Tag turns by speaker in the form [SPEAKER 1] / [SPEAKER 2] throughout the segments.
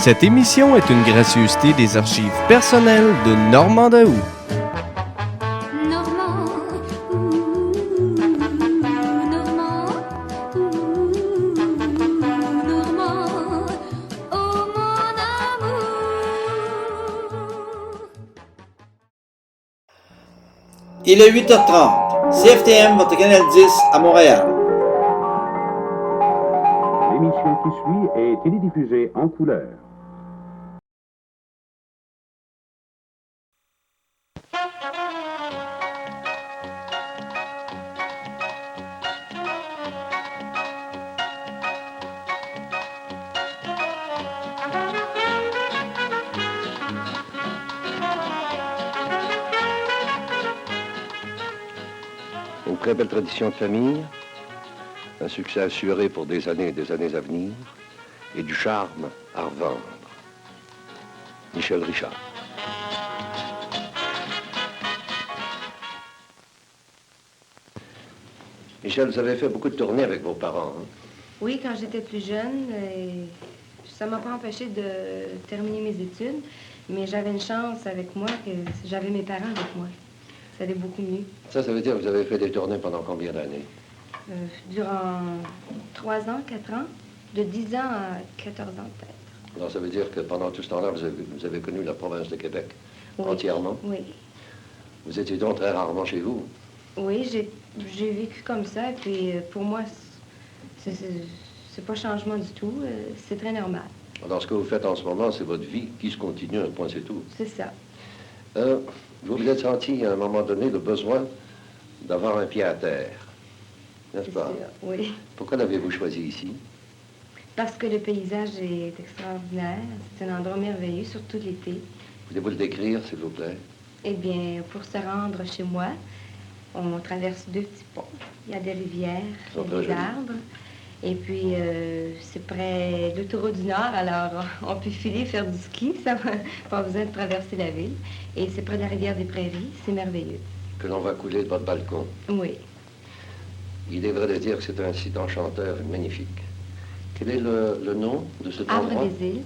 [SPEAKER 1] Cette émission est une gracieuseté des archives personnelles de Normand Daoust.
[SPEAKER 2] Il est 8h30. CFTM, votre canal 10 à Montréal.
[SPEAKER 3] L'émission qui suit est télédiffusée en couleur.
[SPEAKER 4] Une très belle tradition de famille, un succès assuré pour des années et des années à venir, et du charme à revendre. Michel Richard. Michel, vous avez fait beaucoup de tournées avec vos parents, hein?
[SPEAKER 5] Oui, quand j'étais plus jeune, ça m'a pas empêché de terminer mes études, mais j'avais une chance avec moi que j'avais mes parents avec moi. Ça allait beaucoup mieux.
[SPEAKER 4] Ça veut dire que vous avez fait des tournées pendant combien d'années?
[SPEAKER 5] Durant 3 ans, 4 ans, de 10 ans à 14 ans peut-être.
[SPEAKER 4] Alors ça veut dire que pendant tout ce temps-là, vous avez connu la province de Québec,
[SPEAKER 5] Oui.
[SPEAKER 4] entièrement?
[SPEAKER 5] Oui.
[SPEAKER 4] Vous étiez donc très rarement chez vous?
[SPEAKER 5] Oui, j'ai vécu comme ça, et puis pour moi, c'est pas changement du tout, c'est très normal.
[SPEAKER 4] Alors ce que vous faites en ce moment, c'est votre vie qui se continue, un point c'est tout.
[SPEAKER 5] C'est ça.
[SPEAKER 4] Vous vous êtes senti à un moment donné le besoin d'avoir un pied à terre, n'est-ce
[SPEAKER 5] C'est
[SPEAKER 4] pas?
[SPEAKER 5] sûr, oui.
[SPEAKER 4] Pourquoi l'avez-vous choisi ici?
[SPEAKER 5] Parce que le paysage est extraordinaire, c'est un endroit merveilleux, surtout l'été.
[SPEAKER 4] Voulez-vous le décrire, s'il vous plaît?
[SPEAKER 5] Eh bien, pour se rendre chez moi, on traverse 2 petits ponts. Il y a des rivières,
[SPEAKER 4] Sont
[SPEAKER 5] il y
[SPEAKER 4] très
[SPEAKER 5] a des
[SPEAKER 4] jolis.
[SPEAKER 5] arbres. Et puis, c'est près de l'autoroute du Nord, alors on peut filer, faire du ski, ça va pas besoin de traverser la ville. Et c'est près de la rivière des Prairies, c'est merveilleux.
[SPEAKER 4] Que l'on va couler de votre balcon.
[SPEAKER 5] Oui.
[SPEAKER 4] Il est vrai de dire que c'est un site enchanteur et magnifique. Quel est le nom de cet endroit?
[SPEAKER 5] Arbre des îles,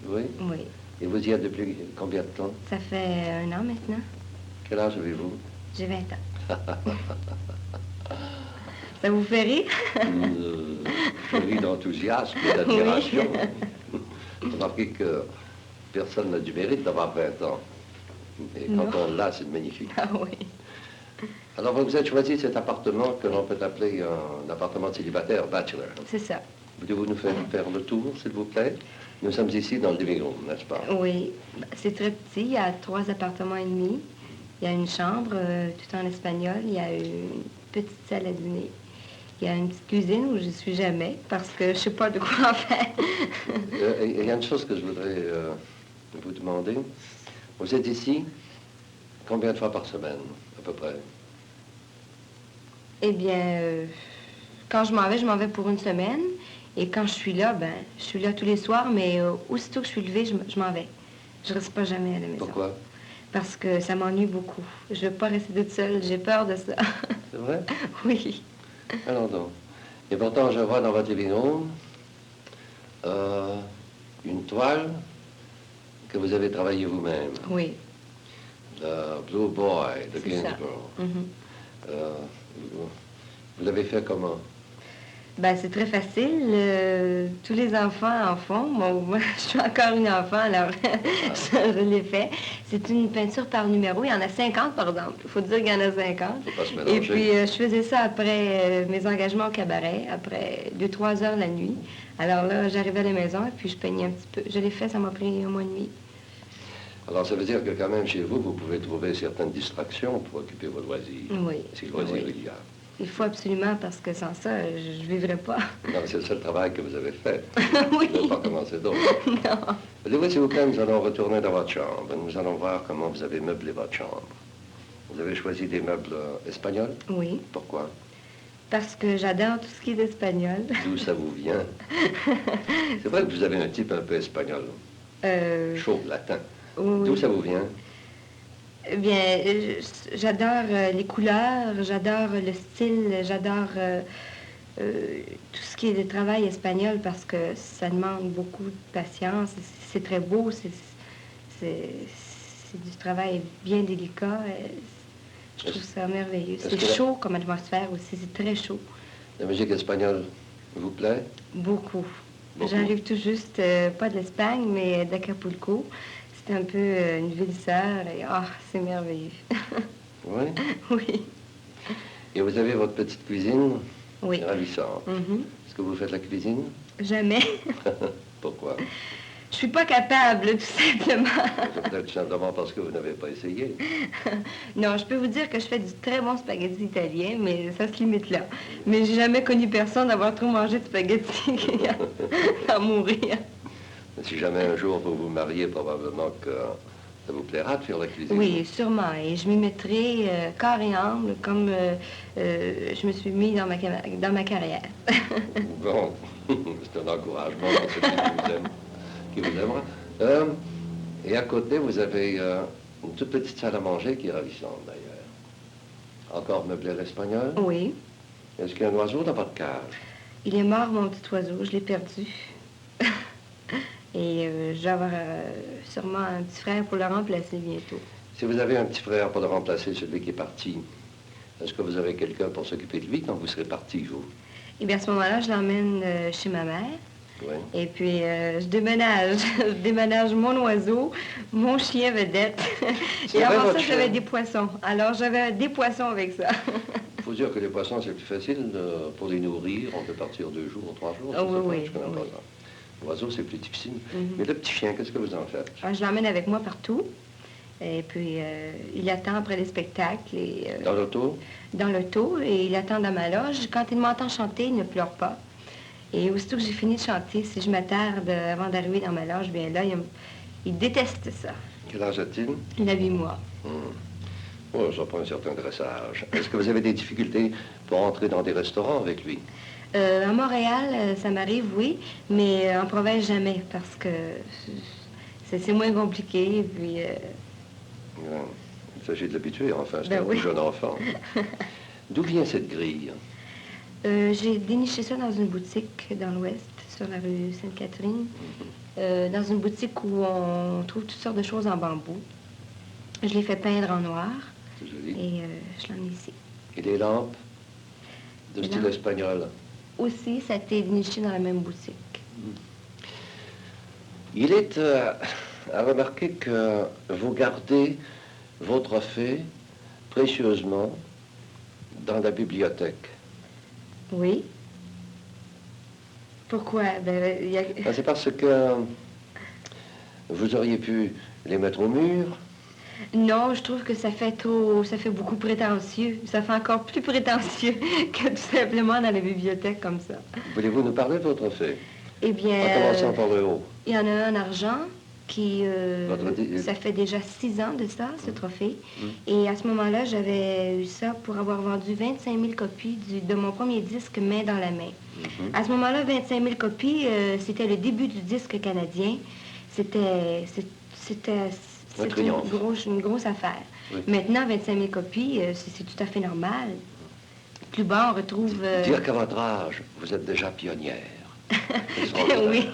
[SPEAKER 4] Oui.
[SPEAKER 5] oui.
[SPEAKER 4] Et vous y êtes depuis combien de temps?
[SPEAKER 5] Ça fait 1 an maintenant.
[SPEAKER 4] Quel âge avez-vous?
[SPEAKER 5] J'ai 20 ans. Ça vous fait rire?
[SPEAKER 4] Je ris d'enthousiasme et d'admiration. Remarquez que personne n'a du mérite d'avoir 20 ans. Et quand
[SPEAKER 5] Non.
[SPEAKER 4] on l'a, c'est magnifique.
[SPEAKER 5] Ah oui.
[SPEAKER 4] Alors, vous avez choisi cet appartement que l'on peut appeler un appartement célibataire, bachelor.
[SPEAKER 5] C'est ça.
[SPEAKER 4] Voulez-vous nous faire le tour, s'il vous plaît? Nous sommes ici dans le living room, n'est-ce pas?
[SPEAKER 5] Oui. C'est très petit. Il y a 3 appartements et demi. Il y a une chambre, tout en espagnol. Il y a une petite salle à dîner. Il y a une petite cuisine où je ne suis jamais parce que je ne sais pas de quoi en faire.
[SPEAKER 4] Il y a une chose que je voudrais vous demander. Vous êtes ici combien de fois par semaine, à peu près?
[SPEAKER 5] Eh bien, quand je m'en vais pour 1 semaine. Et quand je suis là, ben, je suis là tous les soirs, mais aussitôt que je suis levée, je m'en vais. Je ne reste pas jamais à la maison.
[SPEAKER 4] Pourquoi?
[SPEAKER 5] Parce que ça m'ennuie beaucoup. Je ne veux pas rester toute seule, j'ai peur de ça.
[SPEAKER 4] C'est vrai?
[SPEAKER 5] Oui.
[SPEAKER 4] Alors donc. Et pourtant, je vois dans votre living room une toile que vous avez travaillée vous-même.
[SPEAKER 5] Oui.
[SPEAKER 4] The Blue Boy de
[SPEAKER 5] C'est ça.
[SPEAKER 4] Gainsborough.
[SPEAKER 5] Mhm.
[SPEAKER 4] Vous l'avez fait comment?
[SPEAKER 5] Ben, c'est très facile. Tous les enfants en font. Moi, je suis encore une enfant, alors je l'ai fait. C'est une peinture par numéro. Il y en a 50, par exemple. Il faut dire qu'il y en a 50.
[SPEAKER 4] Faut pas se mélanger.
[SPEAKER 5] Et puis, je faisais ça après mes engagements au cabaret, après 2-3 heures la nuit. Alors là, j'arrivais à la maison et puis je peignais un petit peu. Je l'ai fait, ça m'a pris 1 mois et demi.
[SPEAKER 4] Alors, ça veut dire que quand même, chez vous, vous pouvez trouver certaines distractions pour occuper vos loisirs.
[SPEAKER 5] Oui.
[SPEAKER 4] Si loisirs
[SPEAKER 5] Oui.
[SPEAKER 4] il y a.
[SPEAKER 5] Il faut absolument, parce que sans ça, je ne vivrais pas.
[SPEAKER 4] Non, mais c'est le seul travail que vous avez fait.
[SPEAKER 5] Oui.
[SPEAKER 4] Vous n'avez pas commencé d'autre.
[SPEAKER 5] Non.
[SPEAKER 4] Voulez-vous, s'il vous plaît, nous allons retourner dans votre chambre. Nous allons voir comment vous avez meublé votre chambre. Vous avez choisi des meubles espagnols?
[SPEAKER 5] Oui,
[SPEAKER 4] Pourquoi?
[SPEAKER 5] parce que j'adore tout ce qui est espagnol.
[SPEAKER 4] D'où ça vous vient? C'est vrai que vous avez un type un peu espagnol, chaud, latin.
[SPEAKER 5] Oui.
[SPEAKER 4] D'où ça vous vient?
[SPEAKER 5] Eh bien, j'adore les couleurs, j'adore le style, j'adore tout ce qui est de travail espagnol parce que ça demande beaucoup de patience. C'est très beau, c'est du travail bien délicat. Je trouve ça merveilleux. C'est chaud comme atmosphère aussi, c'est très chaud.
[SPEAKER 4] La musique espagnole vous plaît?
[SPEAKER 5] Beaucoup.
[SPEAKER 4] Beaucoup.
[SPEAKER 5] J'arrive tout juste, pas de l'Espagne, mais d'Acapulco. C'est un peu une ville sœur et c'est merveilleux.
[SPEAKER 4] Oui?
[SPEAKER 5] Oui.
[SPEAKER 4] Et vous avez votre petite cuisine?
[SPEAKER 5] Oui.
[SPEAKER 4] Ravissante. Est-ce que vous faites la cuisine?
[SPEAKER 5] Jamais.
[SPEAKER 4] Pourquoi?
[SPEAKER 5] Je suis pas capable, tout simplement.
[SPEAKER 4] Peut-être simplement parce que vous n'avez pas essayé.
[SPEAKER 5] Non, je peux vous dire que je fais du très bon spaghetti italien, mais ça se limite là. Mais j'ai jamais connu personne d'avoir trop mangé de spaghetti à mourir.
[SPEAKER 4] Si jamais un jour vous vous mariez, probablement que ça vous plaira de faire la cuisine.
[SPEAKER 5] Oui, sûrement. Et je m'y mettrai corps et âme, comme je me suis mis dans ma carrière.
[SPEAKER 4] Bon, c'est un encouragement pour celui qui vous aimera. Et à côté, vous avez une toute petite salle à manger qui est ravissante, d'ailleurs. Encore meublé à l'espagnol?
[SPEAKER 5] Oui.
[SPEAKER 4] Est-ce qu'il y a un oiseau dans votre cage?
[SPEAKER 5] Il est mort, mon petit oiseau. Je l'ai perdu. Et je vais avoir sûrement un petit frère pour le remplacer bientôt.
[SPEAKER 4] Si vous avez un petit frère pour le remplacer, celui qui est parti, est-ce que vous avez quelqu'un pour s'occuper de lui quand vous serez parti, vous?
[SPEAKER 5] Et bien, à ce moment-là, je l'emmène chez ma mère.
[SPEAKER 4] Oui.
[SPEAKER 5] Et puis, je déménage. Je déménage mon oiseau, mon chien vedette. Et avant ça, j'avais des poissons. Alors, j'avais des poissons avec ça.
[SPEAKER 4] Il faut dire que les poissons, c'est plus facile pour les nourrir. On peut partir 2 jours ou 3 jours.
[SPEAKER 5] Oui.
[SPEAKER 4] L'oiseau, c'est plus difficile. Mais le petit chien, qu'est-ce que vous en faites?
[SPEAKER 5] Je l'emmène avec moi partout. Et puis, il attend après les spectacles. Et,
[SPEAKER 4] dans l'auto? Dans
[SPEAKER 5] l'auto. Et il attend dans ma loge. Quand il m'entend chanter, il ne pleure pas. Et aussitôt que j'ai fini de chanter, si je m'attarde avant d'arriver dans ma loge, bien là, il déteste ça.
[SPEAKER 4] Quel âge a-t-il?
[SPEAKER 5] Il a 8 mois.
[SPEAKER 4] Oh, ça prend un certain dressage. Est-ce que vous avez des difficultés pour entrer dans des restaurants avec lui?
[SPEAKER 5] À Montréal, ça m'arrive, oui, mais en province, jamais, parce que c'est moins compliqué, et puis...
[SPEAKER 4] Il s'agit de l'habituer, enfin, c'est un
[SPEAKER 5] oui.
[SPEAKER 4] jeune enfant. D'où vient cette grille?
[SPEAKER 5] J'ai déniché ça dans une boutique dans l'Ouest, sur la rue Sainte-Catherine, dans une boutique où on trouve toutes sortes de choses en bambou. Je l'ai fait peindre en noir.
[SPEAKER 4] C'est joli.
[SPEAKER 5] Et je l'ai mis ici.
[SPEAKER 4] Et des lampes de style espagnol?
[SPEAKER 5] Aussi, ça a été déniché dans la même boutique.
[SPEAKER 4] Il est à remarquer que vous gardez vos trophées précieusement dans la bibliothèque.
[SPEAKER 5] Oui. Pourquoi?
[SPEAKER 4] C'est parce que vous auriez pu les mettre au mur.
[SPEAKER 5] Non, je trouve que ça fait beaucoup prétentieux. Ça fait encore plus prétentieux que tout simplement dans la bibliothèque comme ça.
[SPEAKER 4] Voulez-vous nous parler de vos trophées?
[SPEAKER 5] Eh bien...
[SPEAKER 4] En commençant par le haut.
[SPEAKER 5] Il y en a un en argent qui... ça fait déjà 6 ans de ça, ce trophée. Et à ce moment-là, j'avais eu ça pour avoir vendu 25 000 copies de mon premier disque Main dans la main. À ce moment-là, 25 000 copies, c'était le début du disque canadien. C'était une grosse affaire. Oui. Maintenant, 25 000 copies, c'est tout à fait normal. Plus bas, on retrouve...
[SPEAKER 4] Dire qu'à votre âge, vous êtes déjà pionnière.
[SPEAKER 5] Oui,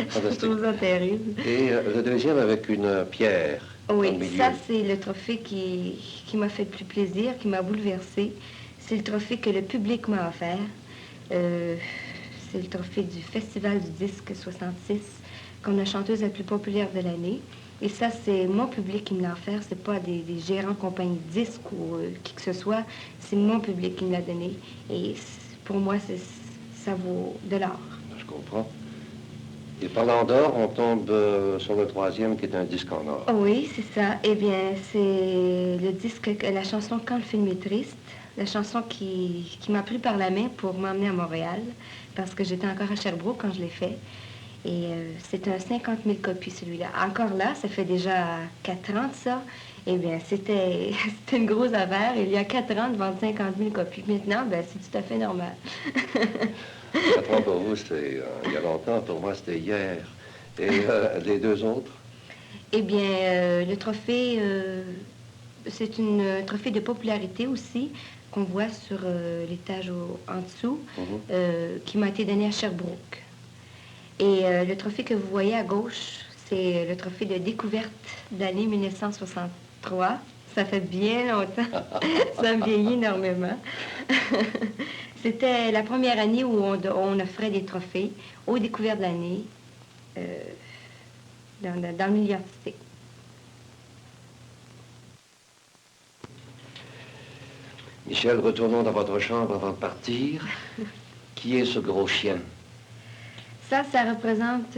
[SPEAKER 5] je trouve ça terrible.
[SPEAKER 4] Et le deuxième avec une pierre.
[SPEAKER 5] Oui, ça, c'est le trophée qui m'a fait le plus plaisir, qui m'a bouleversée. C'est le trophée que le public m'a offert. C'est le trophée du Festival du disque 66, comme la chanteuse la plus populaire de l'année. Et ça, c'est mon public qui me l'a offert. C'est pas des gérants de compagnie de disques ou qui que ce soit. C'est mon public qui me l'a donné. Et pour moi, ça vaut de l'or.
[SPEAKER 4] Je comprends. Et parlant d'or, on tombe sur le troisième qui est un disque en or.
[SPEAKER 5] Oui, c'est ça. Eh bien, c'est le disque, la chanson Quand le film est triste, la chanson qui m'a pris par la main pour m'emmener à Montréal, parce que j'étais encore à Sherbrooke quand je l'ai fait. Et c'est un 50 000 copies, celui-là. Encore là, ça fait déjà 4 ans de ça. Eh bien, c'était une grosse affaire. Il y a 4 ans de vendre 50 000 copies. Maintenant, ben, c'est tout à fait normal.
[SPEAKER 4] 4 ans pour vous, c'était il y a longtemps. Pour moi, c'était hier. Et les deux autres?
[SPEAKER 5] Eh bien, le trophée, c'est un trophée de popularité aussi. qu'on voit sur l'étage en dessous,
[SPEAKER 4] Mhm.
[SPEAKER 5] qui m'a été donné à Sherbrooke. Et le trophée que vous voyez à gauche, c'est le trophée de découverte d'année 1963. Ça fait bien longtemps. Ça me vieillit énormément. C'était la première année où on offrait des trophées aux découvertes de l'année dans le milieu artistique.
[SPEAKER 4] Michel, retournons dans votre chambre avant de partir. Qui est ce gros chien?
[SPEAKER 5] Ça représente,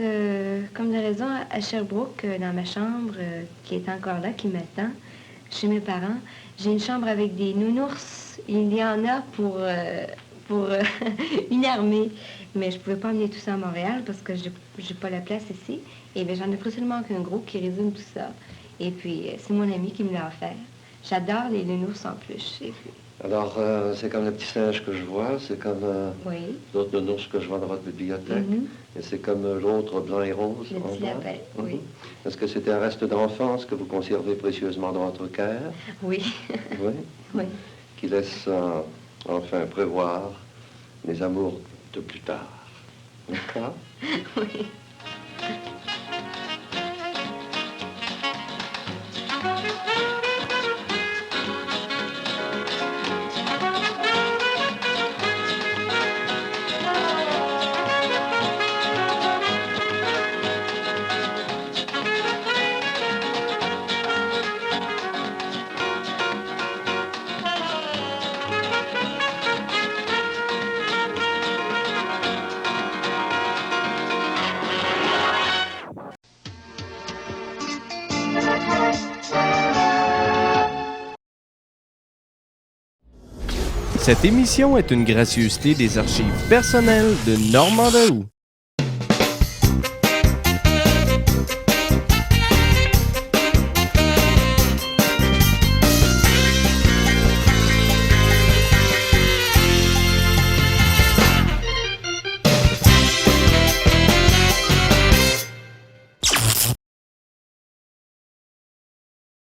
[SPEAKER 5] comme de raison, à Sherbrooke, dans ma chambre, qui est encore là, qui m'attend, chez mes parents. J'ai une chambre avec des nounours. Il y en a pour une armée. Mais je ne pouvais pas emmener tout ça à Montréal parce que je n'ai pas la place ici. Et bien, j'en ai pris seulement qu'un gros qui résume tout ça. Et puis, c'est mon ami qui me l'a offert. J'adore les nounours en plus. Et puis,
[SPEAKER 4] Alors, c'est comme le petit singe que je vois, c'est comme
[SPEAKER 5] oui.
[SPEAKER 4] l'autre nounours que je vois dans votre bibliothèque,
[SPEAKER 5] Mhm.
[SPEAKER 4] et c'est comme l'autre blanc et rose.
[SPEAKER 5] Le
[SPEAKER 4] en
[SPEAKER 5] petit
[SPEAKER 4] bas.
[SPEAKER 5] lapin, oui.
[SPEAKER 4] Mhm. Est-ce que c'était un reste d'enfance que vous conservez précieusement dans votre cœur?
[SPEAKER 5] Oui.
[SPEAKER 4] Oui.
[SPEAKER 5] Oui.
[SPEAKER 4] Qui laisse enfin prévoir les amours de plus tard. N'est-ce pas?
[SPEAKER 5] Oui.
[SPEAKER 1] Cette émission est une gracieuseté des archives personnelles de Normand Daou.